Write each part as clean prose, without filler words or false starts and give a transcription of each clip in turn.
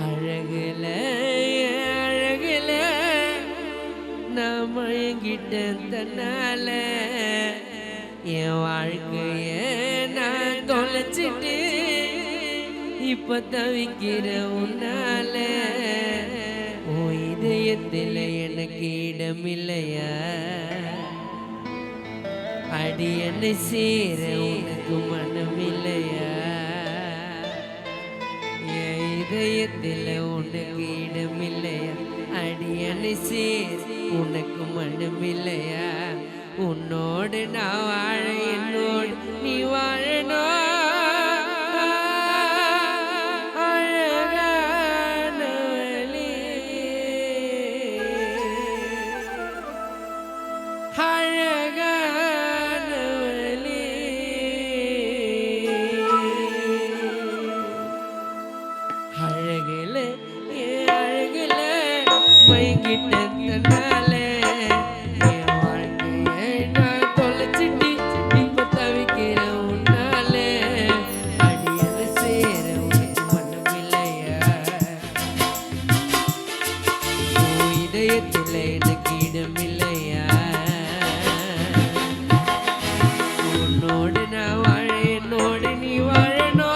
அழகுல அழகுல நான் மயங்கிட்டேன் தன்னால என் வாழ்க்கைய நான் தொலைச்சிட்டு இப்ப தவிக்கிற உன்னால உன் இதயத்தில் எனக்கு இடமில்லையா அடி என்னை சேர உனக்கு மனமில்லையா என் இதயத்தில் உனக்கு இடமில்லையா அடி என்னை சேர உனக்கு மனமில்லையா உன்னோடு நான் வாழ என்னோடு நீ வாழணும் அழகுல அழகுல மயங்கிட்டனால என் வாழ்க்கைய நான் தொலைச்சிட்டு இப்ப தவிக்கிற உன்னால அடியல சேர உனக்கு மனமில்லையா உன் இதயத்துல எனக்கு இடமில்லையா உன்னோடு நான் வாழ என்னோடு நீ வாழணும்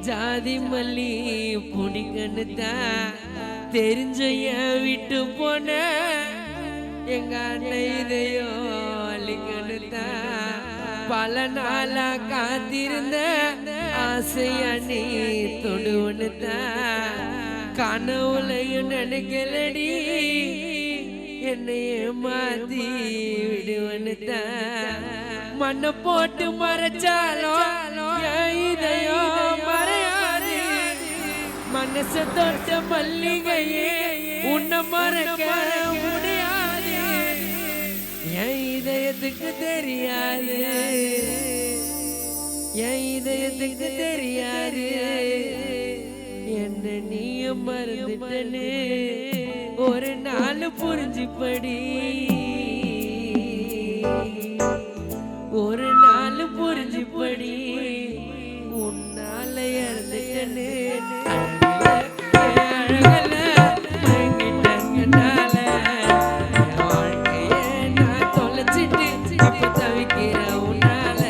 ஜாதி மல்லி புடிக்கன்னு தான் தெரிஞ்ச விட்டு போன எங்க அண்ணன் இதையோ அழிக்கன்னு தான் பல நாளா காத்திருந்த ஆசையா நீ தொடுவன்னு தான் கனவுலையும் நினைக்கலடி என்னை ஏமாத்தி விடுவன்னு தான் மண்ணை போட்டு மறைச்சாலும் இதையோ மறையாது மனச தொட்ட மல்லிகையே உன்னை மறக்க முடியாது என் இதயத்துக்கு தெரியாது என் இதயத்துக்கு தெரியாது என்ன நீயும் மறந்துட்டனே ஒரு நாள் புரிஞ்சுப்படி ஒரு நாள் புரிஞ்சுப்படி உன்னால இறந்துட்டனே வாழ்க்கைய நான் தொலைச்சிட்டு இப்ப தவிக்கிற உன்னால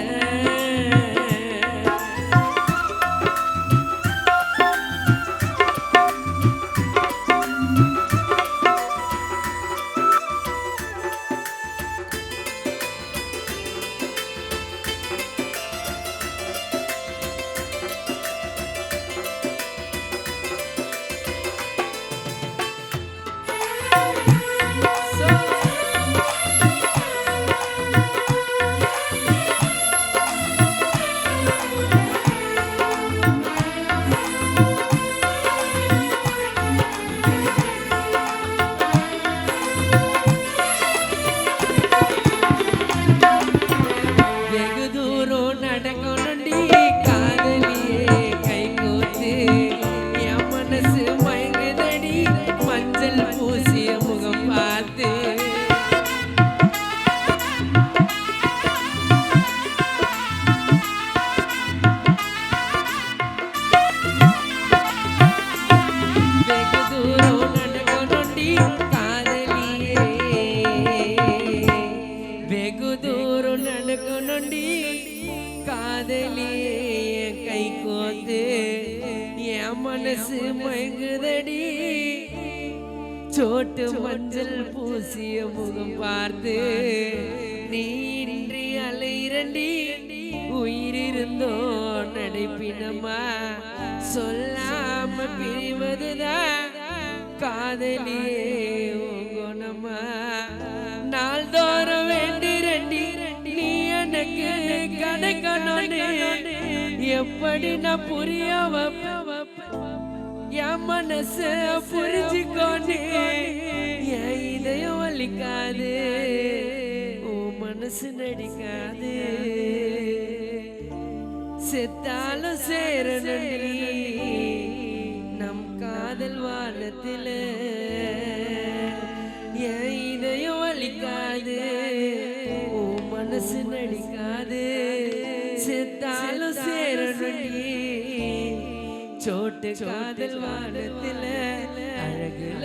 நடக்கணுண்டி காதலியே என் கை கோத்து என் மனசு மயங்குதடி சோட்டு மஞ்சள் பூசிய முகம் பார்த்து நீ இன்றி அலைரண்டி உயிரிருந்தோ நடைப்பினமா சொல்லாம பிரிவதுதான் காதலியே உங்கோனமா நாள்தோறும் வேண்டிரண்டி நீ எனக்கு கிடைக்கணும்னு எப்படி நான் புரிய என் மனச புரிஞ்சுக்கோன்னு என் இதயம் வலிக்காது உன் மனசு நடிக்காது செத்தாலும் சேரணுண்டி நம் காதல் வானத்தில என் இதயம் வலிக்காது உன் மனசு நடிக்காது செத்தாலும் சேரணுண்டி சோட்டு காதல் வானத்தில அழகுல